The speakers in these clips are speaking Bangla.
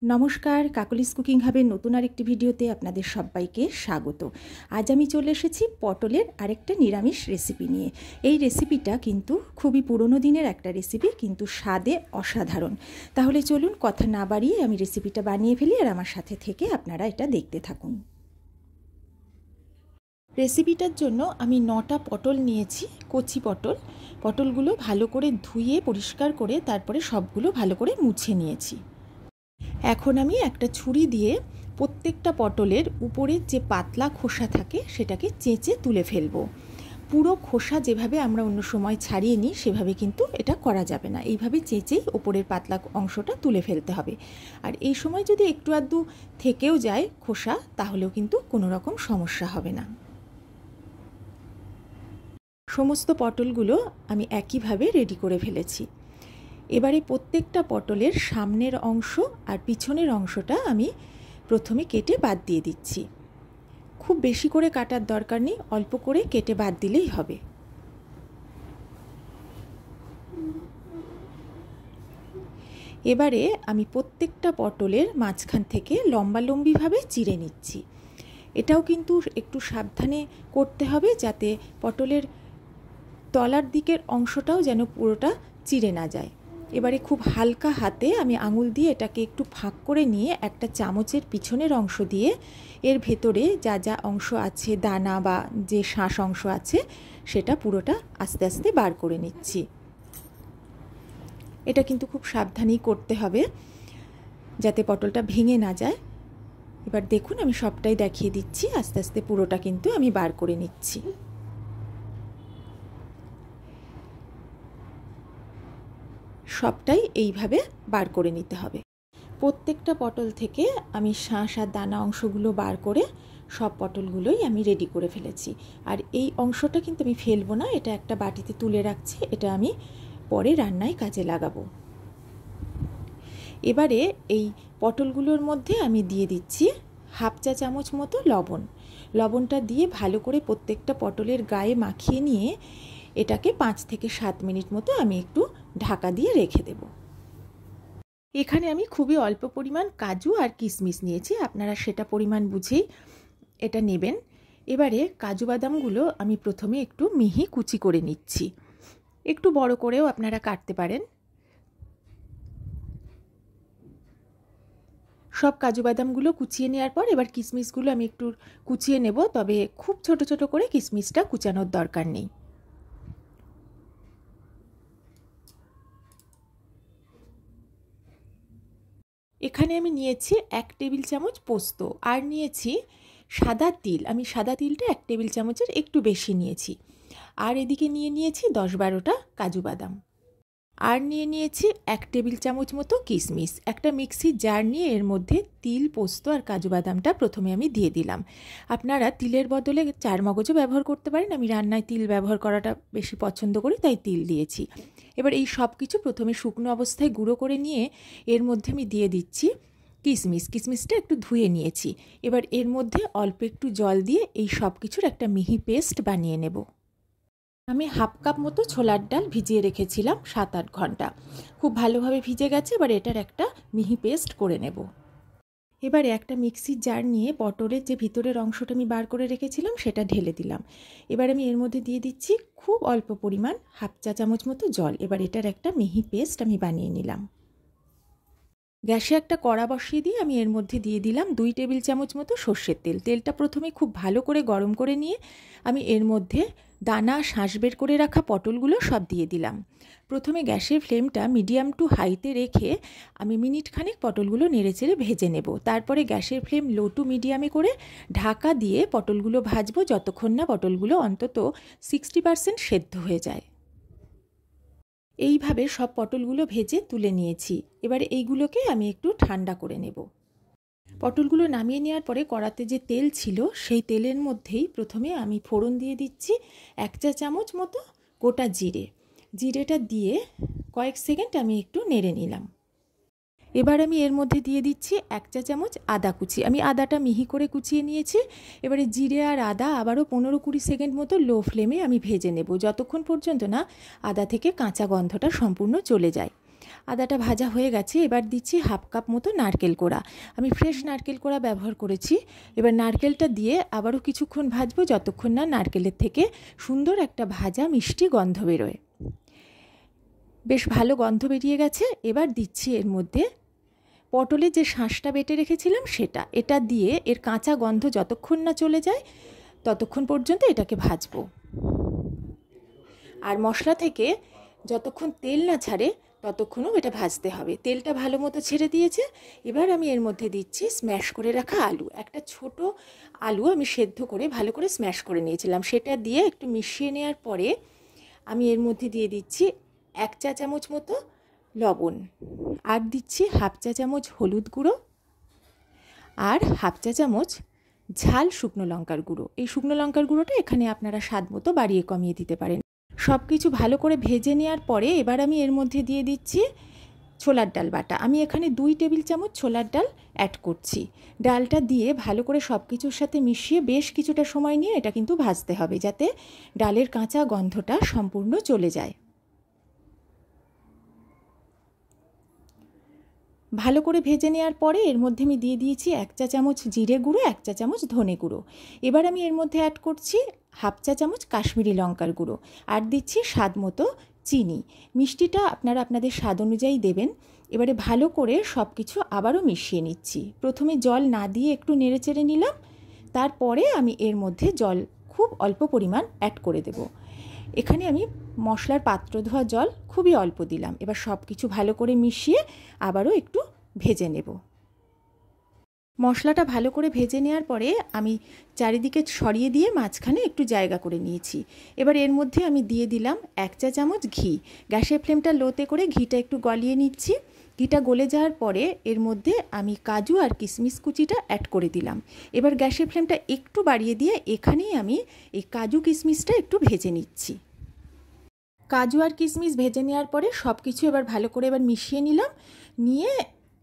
নমস্কার, কাকলিস কুকিং হাবের নতুন আরেকটি ভিডিওতে আপনাদের সবাইকে স্বাগত। আজ আমি চলে এসেছি পটলের আরেকটা নিরামিষ রেসিপি নিয়ে। এই রেসিপিটা কিন্তু খুবই পুরনো দিনের একটা রেসিপি, কিন্তু স্বাদে অসাধারণ। তাহলে চলুন কথা না বাড়িয়ে আমি রেসিপিটা বানিয়ে ফেলি, আর আমার সাথে থেকে আপনারা এটা দেখতে থাকুন। রেসিপিটার জন্য আমি 9টা পটল নিয়েছি, কচি পটল। পটলগুলো ভালো করে ধুয়ে পরিষ্কার করে তারপরে সবগুলো ভালো করে মুছে নিয়েছি। এখন আমি একটা ছুরি দিয়ে প্রত্যেকটা পটলের উপরের যে পাতলা খোসা থাকে সেটাকে চেঁচে তুলে ফেলবো। পুরো খোসা যেভাবে আমরা অন্য সময় ছাড়িয়ে নিই সেভাবে কিন্তু এটা করা যাবে না, এইভাবে চেঁচেই উপরের পাতলা অংশটা তুলে ফেলতে হবে। আর এই সময় যদি একটু আধটু থেকেও যায় খোসা, তাহলেও কিন্তু কোনো রকম সমস্যা হবে না। সমস্ত পটলগুলো আমি একইভাবে রেডি করে ফেলেছি। এবারে প্রত্যেকটা পটলের সামনের অংশ আর পিছনের অংশটা আমি প্রথমে কেটে বাদ দিয়ে দিচ্ছি। খুব বেশি করে কাটার দরকার নেই, অল্প করে কেটে বাদ দিলেই হবে। এবারে আমি প্রত্যেকটা পটলের মাঝখান থেকে লম্বালম্বিভাবে চিড়ে নিচ্ছি। এটাও কিন্তু একটু সাবধানে করতে হবে, যাতে পটলের তলার দিকের অংশটাও যেন পুরোটা চিড়ে না যায়। এবারে খুব হালকা হাতে আমি আঙুল দিয়ে এটাকে একটু ফাঁক করে নিয়ে একটা চামচের পিছনের অংশ দিয়ে এর ভেতরে যা যা অংশ আছে, দানা বা যে শাঁস অংশ আছে, সেটা পুরোটা আস্তে আস্তে বার করে নিচ্ছি। এটা কিন্তু খুব সাবধানেই করতে হবে যাতে পটলটা ভেঙে না যায়। এবার দেখুন আমি সবটাই দেখিয়ে দিচ্ছি, আস্তে আস্তে পুরোটা কিন্তু আমি বার করে নিচ্ছি। সবটাই এইভাবে বার করে নিতে হবে। প্রত্যেকটা পটল থেকে আমি শাঁস আর দানা অংশগুলো বার করে সব পটলগুলোই আমি রেডি করে ফেলেছি। আর এই অংশটা কিন্তু আমি ফেলবো না, এটা একটা বাটিতে তুলে রাখছি, এটা আমি পরে রান্নায় কাজে লাগাবো। এবারে এই পটলগুলোর মধ্যে আমি দিয়ে দিচ্ছি হাফ চা চামচ মতো লবণ। লবণটা দিয়ে ভালো করে প্রত্যেকটা পটলের গায়ে মাখিয়ে নিয়ে এটাকে 5 থেকে 7 মিনিট মতো আমি একটু ঢাকা দিয়ে রেখে দেব। এখানে আমি খুবই অল্প পরিমাণ কাজু আর কিশমিশ নিয়েছি, আপনারা সেটা পরিমাণ বুঝেই এটা নেবেন। এবারে কাজু বাদামগুলো আমি প্রথমে একটু মিহি কুচি করে নিচ্ছি, একটু বড় করেও আপনারা কাটতে পারেন। সব কাজু বাদামগুলো কুচিয়ে নেওয়ার পর এবার কিশমিশগুলো আমি একটু কুচিয়ে নেব, তবে খুব ছোট ছোট করে কিশমিশটা কুচানোর দরকার নেই। এখানে আমি নিয়েছি 1 টেবিল চামচ পোস্ত, আর নিয়েছি সাদা তিল। আমি সাদা তিলটা 1 টেবিল চামচের একটু বেশি নিয়েছি। আর এদিকে নিয়েছি 10-12টা কাজু বাদাম। আর নিয়েছি 1 টেবিল চামচ মতো কিশমিশ। একটা মিক্সির জার নিয়ে এর মধ্যে তিল, পোস্ত আর কাজু বাদামটা প্রথমে আমি দিয়ে দিলাম। আপনারা তিলের বদলে চারমগজও ব্যবহার করতে পারেন, আমি রান্নায় তিল ব্যবহার করাটা বেশি পছন্দ করি তাই তিল দিয়েছি। এবার এই সব কিছু প্রথমে শুকনো অবস্থায় গুঁড়ো করে নিয়ে এর মধ্যে আমি দিয়ে দিচ্ছি কিশমিশ। কিশমিশটা একটু ধুয়ে নিয়েছি। এবার এর মধ্যে অল্প একটু জল দিয়ে এই সব কিছুর একটা মিহি পেস্ট বানিয়ে নেব। আমি হাফ কাপ মতো ছোলার ডাল ভিজিয়ে রেখেছিলাম 7-8 ঘন্টা, খুব ভালোভাবে ভিজে গেছে। এবার এটার একটা মিহি পেস্ট করে নেব। এবারে একটা মিক্সির জার নিয়ে পটলের যে ভিতরের অংশটা আমি বার করে রেখেছিলাম সেটা ঢেলে দিলাম। এবার আমি এর মধ্যে দিয়ে দিচ্ছি খুব অল্প পরিমাণ হাফ চা চামচ মতো জল। এবার এটার একটা মিহি পেস্ট আমি বানিয়ে নিলাম। গ্যাসে একটা কড়া বসিয়ে দিয়ে আমি এর মধ্যে দিয়ে দিলাম 2 টেবিল চামচ মতো সর্ষের তেল। তেলটা প্রথমে খুব ভালো করে গরম করে নিয়ে আমি এর মধ্যে দানা শাঁস বের করে রাখা পটলগুলো সব দিয়ে দিলাম। প্রথমে গ্যাসের ফ্লেমটা মিডিয়াম টু হাইতে রেখে আমি মিনিটখানেক পটলগুলো নেড়েচেড়ে ভেজে নেব। তারপরে গ্যাসের ফ্লেম লো টু মিডিয়ামে করে ঢাকা দিয়ে পটলগুলো ভাজবো যতক্ষণ না পটলগুলো অন্তত 60% সেদ্ধ হয়ে যায়। এইভাবে সব পটলগুলো ভেজে তুলে নিয়েছি। এবার এইগুলোকে আমি একটু ঠান্ডা করে নেব। পটলগুলো নামিয়ে নেওয়ার পরে কড়াতে যে তেল ছিল সেই তেলের মধ্যেই প্রথমে আমি ফোড়ন দিয়ে দিচ্ছি 1 চা চামচ মতো গোটা জিরে। জিরেটা দিয়ে কয়েক সেকেন্ড আমি একটু নেড়ে নিলাম। এবার আমি এর মধ্যে দিয়ে দিচ্ছি 1 চা চামচ আদা কুচি। আমি আদাটা মিহি করে কুচিয়ে নিয়েছি। এবারে জিরে আর আদা আবারও 15-20 সেকেন্ড মতো লো ফ্লেমে আমি ভেজে নেব, যতক্ষণ পর্যন্ত না আদা থেকে কাঁচা গন্ধটা সম্পূর্ণ চলে যায়। আদাটা ভাজা হয়ে গেছে। এবার দিচ্ছি হাফ কাপ মতো নারকেল কোড়া। আমি ফ্রেশ নারকেল কোড়া ব্যবহার করেছি। এবার নারকেলটা দিয়ে আবারও কিছুক্ষণ ভাজবো, যতক্ষণ না নারকেলের থেকে সুন্দর একটা ভাজা মিষ্টি গন্ধ বেরোয়। বেশ ভালো গন্ধ বেরিয়ে গেছে। এবার দিচ্ছি এর মধ্যে পটলের যে শাঁসটা বেটে রেখেছিলাম সেটা। এটা দিয়ে এর কাঁচা গন্ধ যতক্ষণ না চলে যায় ততক্ষণ পর্যন্ত এটাকে ভাজবো। আর মশলা থেকে যতক্ষণ তেল না ছাড়ে ততক্ষণও এটা ভাজতে হবে। তেলটা ভালো মতো ছেড়ে দিয়েছে। এবার আমি এর মধ্যে দিচ্ছি স্ম্যাশ করে রাখা আলু। একটা ছোট আলু আমি সেদ্ধ করে ভালো করে স্ম্যাশ করে নিয়েছিলাম। সেটা দিয়ে একটু মিশিয়ে নেওয়ার পরে আমি এর মধ্যে দিয়ে দিচ্ছি 1 চা চামচ মতো লবণ, আর দিচ্ছি হাফ চা চামচ হলুদ গুঁড়ো, আর হাফ চা চামচ ঝাল শুকনো লঙ্কার গুঁড়ো। এই শুকনো লঙ্কার গুঁড়োটা এখানে আপনারা স্বাদ মতো বাড়িয়ে কমিয়ে দিতে পারেন। সব কিছু ভালো করে ভেজে নেওয়ার পরে এবার আমি এর মধ্যে দিয়ে দিচ্ছি ছোলার ডাল বাটা। আমি এখানে 2 টেবিল চামচ ছোলার ডাল অ্যাড করছি। ডালটা দিয়ে ভালো করে সব কিছুর সাথে মিশিয়ে বেশ কিছুটা সময় নিয়ে এটা কিন্তু ভাজতে হবে, যাতে ডালের কাঁচা গন্ধটা সম্পূর্ণ চলে যায়। ভালো করে ভেজে নেওয়ার পরে এর মধ্যে আমি দিয়ে দিয়েছি 1 চা চামচ জিরে গুঁড়ো, 1 চা চামচ ধনে গুঁড়ো। এবার আমি এর মধ্যে অ্যাড করছি হাফ চা চামচ কাশ্মীরি লঙ্কার গুঁড়ো, আর দিচ্ছি স্বাদ মতো চিনি। মিষ্টিটা আপনারা আপনাদের স্বাদ অনুযায়ী দেবেন। এবারে ভালো করে সব কিছু আবারও মিশিয়ে নিচ্ছি। প্রথমে জল না দিয়ে একটু নেড়েচেড়ে নিলাম, তারপরে আমি এর মধ্যে জল খুব অল্প পরিমাণ অ্যাড করে দেব। এখানে আমি মশলার পাত্র ধোয়া জল খুবই অল্প দিলাম। এবার সব কিছু ভালো করে মিশিয়ে আবারও একটু ভেজে নেব। মশলাটা ভালো করে ভেজে নেওয়ার পরে আমি চারিদিকে ছড়িয়ে দিয়ে মাঝখানে একটু জায়গা করে নিয়েছি। এবার এর মধ্যে আমি দিয়ে দিলাম 1 চা চামচ ঘি। গ্যাসের ফ্লেমটা লোতে করে ঘিটা একটু গলিয়ে নিচ্ছি। ঘিটা গলে যাওয়ার পরে এর মধ্যে আমি কাজু আর কিশমিশ কুচিটা অ্যাড করে দিলাম। এবার গ্যাসের ফ্লেমটা একটু বাড়িয়ে দিয়ে এখানেই আমি এই কাজু কিশমিশটা একটু ভেজে নিচ্ছি। কাজু আর কিশমিশ ভেজে নেওয়ার পরে সব কিছু এবার ভালো করে এবার মিশিয়ে নিলাম। নিয়ে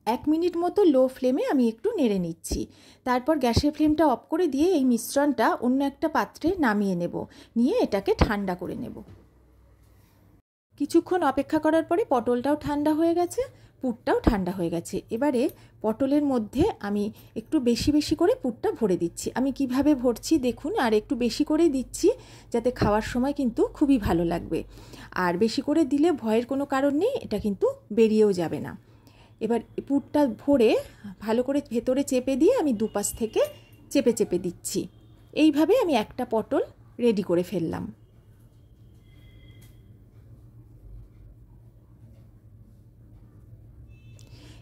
1 মিনিট মতো লো ফ্লেমে আমি একটু নেড়ে নিচ্ছি। তারপর গ্যাসের ফ্লেমটা অফ করে দিয়ে এই মিশ্রণটা অন্য একটা পাত্রে নামিয়ে নেব। নিয়ে এটাকে ঠান্ডা করে নেব। কিছুক্ষণ অপেক্ষা করার পরে পটলটাও ঠান্ডা হয়ে গেছে, পুরটাও ঠান্ডা হয়ে গেছে। এবারে পটলের মধ্যে আমি একটু বেশি বেশি করে পুরটা ভরে দিচ্ছি। আমি কিভাবে ভরছি দেখুন, আর একটু বেশি করেই দিচ্ছি, যাতে খাওয়ার সময় কিন্তু খুবই ভালো লাগবে। আর বেশি করে দিলে ভয়ের কোনো কারণ নেই, এটা কিন্তু বেরিয়েও যাবে না। এবার পুরটা ভরে ভালো করে ভেতরে চেপে দিয়ে আমি দুপাশ থেকে চেপে চেপে দিচ্ছি। এইভাবে আমি একটা পটল রেডি করে ফেললাম।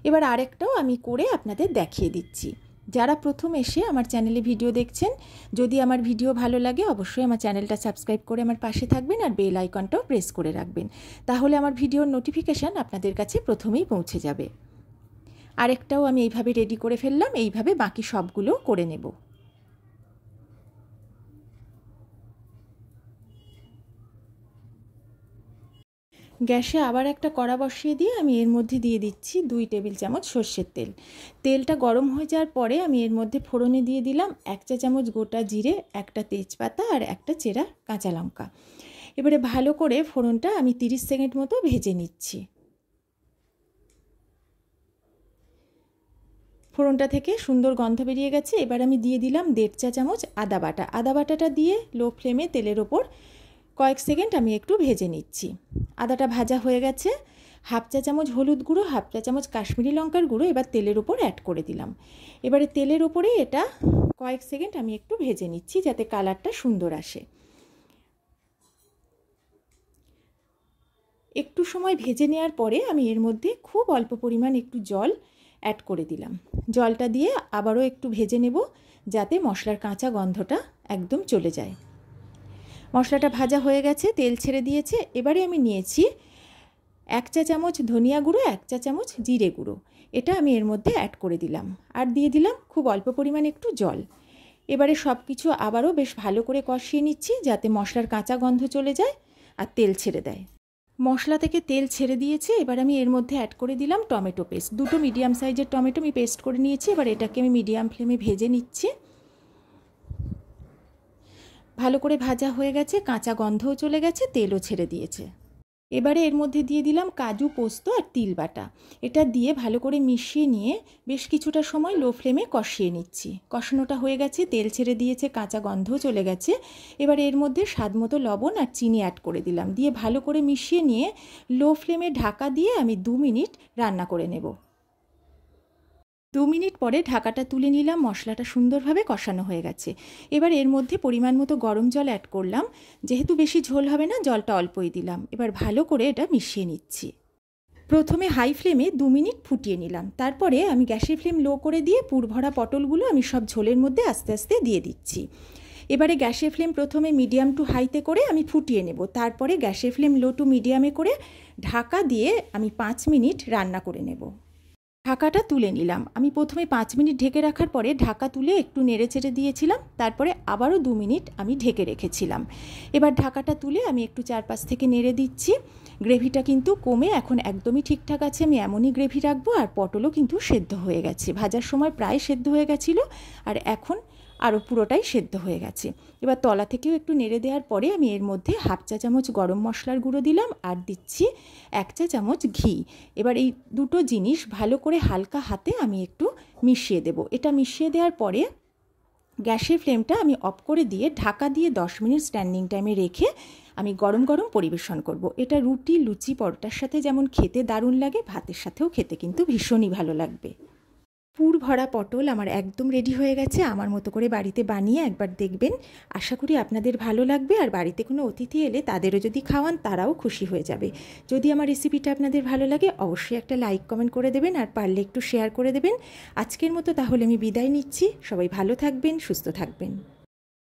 এবার আরেকটাও আমি করে আপনাদের দেখিয়ে দিচ্ছি। যারা প্রথম এসে আমার চ্যানেলে ভিডিও দেখছেন, যদি আমার ভিডিও ভালো লাগে অবশ্যই আমার চ্যানেলটা সাবস্ক্রাইব করে আমার পাশে থাকবেন, আর বেল আইকনটাও প্রেস করে রাখবেন। তাহলে আমার ভিডিওর নোটিফিকেশান আপনাদের কাছে প্রথমেই পৌঁছে যাবে। আরেকটাও আমি এইভাবে রেডি করে ফেললাম। এইভাবে বাকি সবগুলো করে নেব। গ্যাসে আবার একটা কড়া বসিয়ে দিয়ে আমি এর মধ্যে দিয়ে দিচ্ছি 2 টেবিল চামচ সর্ষের তেল। তেলটা গরম হয়ে যাওয়ার পরে আমি এর মধ্যে ফোড়নে দিয়ে দিলাম 1 চা চামচ গোটা জিরে, একটা তেজপাতা আর একটা চেরা কাঁচা লঙ্কা। এবারে ভালো করে ফোড়নটা আমি 30 সেকেন্ড মতো ভেজে নিচ্ছি। ফোড়নটা থেকে সুন্দর গন্ধ বেরিয়ে গেছে। এবার আমি দিয়ে দিলাম 1.5 চা চামচ আদা বাটা। আদা বাটাটা দিয়ে লো ফ্লেমে তেলের ওপর কয়েক সেকেন্ড আমি একটু ভেজে নিচ্ছি। আদাটা ভাজা হয়ে গেছে। হাফ চা চামচ হলুদ গুঁড়ো, হাফ চা চামচ কাশ্মীরি লঙ্কার গুঁড়ো এবার তেলের ওপর অ্যাড করে দিলাম। এবারে তেলের ওপরে এটা কয়েক সেকেন্ড আমি একটু ভেজে নিচ্ছি, যাতে কালারটা সুন্দর আসে। একটু সময় ভেজে নেওয়ার পরে আমি এর মধ্যে খুব অল্প পরিমাণ একটু জল অ্যাড করে দিলাম। জলটা দিয়ে আবারও একটু ভেজে নেব, যাতে মশলার কাঁচা গন্ধটা একদম চলে যায়। মশলাটা ভাজা হয়ে গেছে, তেল ছেড়ে দিয়েছে। এবারে আমি নিয়েছি 1 চা চামচ ধনিয়া গুঁড়ো, 1 চা চামচ জিরে গুঁড়ো। এটা আমি এর মধ্যে অ্যাড করে দিলাম, আর দিয়ে দিলাম খুব অল্প পরিমাণ একটু জল। এবারে সব কিছু আবারও বেশ ভালো করে কষিয়ে নিচ্ছি, যাতে মশলার কাঁচা গন্ধ চলে যায় আর তেল ছেড়ে দেয়। মশলা থেকে তেল ছেড়ে দিয়েছে। এবার আমি এর মধ্যে অ্যাড করে দিলাম টমেটো পেস্ট। 2টো মিডিয়াম সাইজের টমেটো আমি পেস্ট করে নিয়েছি। এবার এটাকে আমি মিডিয়াম ফ্লেমে ভেজে নিচ্ছি। ভালো করে ভাজা হয়ে গেছে, কাঁচা গন্ধও চলে গেছে, তেলও ছেড়ে দিয়েছে। এবারে এর মধ্যে দিয়ে দিলাম কাজু, পোস্ত আর তিল বাটা। এটা দিয়ে ভালো করে মিশিয়ে নিয়ে বেশ কিছুটা সময় লো ফ্লেমে কষিয়ে নিচ্ছি। কষানোটা হয়ে গেছে, তেল ছেড়ে দিয়েছে, কাঁচা গন্ধও চলে গেছে। এবারে এর মধ্যে স্বাদ মতো লবণ আর চিনি অ্যাড করে দিলাম, দিয়ে ভালো করে মিশিয়ে নিয়ে লো ফ্লেমে ঢাকা দিয়ে আমি 2 মিনিট রান্না করে নেব। 2 মিনিট পরে ঢাকাটা তুলে নিলাম, মশলাটা সুন্দরভাবে কষানো হয়ে গেছে। এবার এর মধ্যে পরিমাণ মতো গরম জল অ্যাড করলাম, যেহেতু বেশি ঝোল হবে না জলটা অল্পই দিলাম। এবার ভালো করে এটা মিশিয়ে নিচ্ছি। প্রথমে হাই ফ্লেমে 2 মিনিট ফুটিয়ে নিলাম, তারপরে আমি গ্যাসের ফ্লেম লো করে দিয়ে পুরভরা পটলগুলো আমি সব ঝোলের মধ্যে আস্তে আস্তে দিয়ে দিচ্ছি। এবারে গ্যাসের ফ্লেম প্রথমে মিডিয়াম টু হাইতে করে আমি ফুটিয়ে নেব, তারপরে গ্যাসের ফ্লেম লো টু মিডিয়ামে করে ঢাকা দিয়ে আমি 5 মিনিট রান্না করে নেব। ঢাকাটা তুলে নিলাম। আমি প্রথমে 5 মিনিট ঢেকে রাখার পরে ঢাকা তুলে একটু নেড়ে চেড়ে দিয়েছিলাম, তারপরে আবারও 2 মিনিট আমি ঢেকে রেখেছিলাম। এবার ঢাকাটা তুলে আমি একটু চারপাশ থেকে নেড়ে দিচ্ছি। গ্রেভিটা কিন্তু কমে এখন একদমই ঠিকঠাক আছে, আমি এমনই গ্রেভি রাখবো। আর পটলও কিন্তু সেদ্ধ হয়ে গেছে, ভাজার সময় প্রায় সেদ্ধ হয়ে গেছিলো, আর এখন আরও পুরোটাই সেদ্ধ হয়ে গেছে। এবার তলা থেকেও একটু নেড়ে দেওয়ার পরে আমি এর মধ্যে 1/2 চা চামচ গরম মশলার গুঁড়ো দিলাম আর দিচ্ছি 1 চা চামচ ঘি। এবার এই দুটো জিনিস ভালো করে হালকা হাতে আমি একটু মিশিয়ে দেব। এটা মিশিয়ে দেওয়ার পরে গ্যাসের ফ্লেমটা আমি অফ করে দিয়ে ঢাকা দিয়ে 10 মিনিট স্ট্যান্ডিং টাইমে রেখে আমি গরম গরম পরিবেশন করব। এটা রুটি, লুচি, পরোটার সাথে যেমন খেতে দারুণ লাগে, ভাতের সাথেও খেতে কিন্তু ভীষণই ভালো লাগবে। পুর ভরা পটল আমার একদম রেডি হয়ে গেছে। আমার মতো করে বাড়িতে বানিয়ে একবার দেখবেন, আশা করি আপনাদের ভালো লাগবে। আর বাড়িতে কোনো অতিথি এলে তাদেরও যদি খাওয়ান তারাও খুশি হয়ে যাবে। যদি আমার রেসিপিটা আপনাদের ভালো লাগে অবশ্যই একটা লাইক কমেন্ট করে দেবেন, আর পারলে একটু শেয়ার করে দেবেন। আজকের মতো তাহলে আমি বিদায় নিচ্ছি। সবাই ভালো থাকবেন, সুস্থ থাকবেন।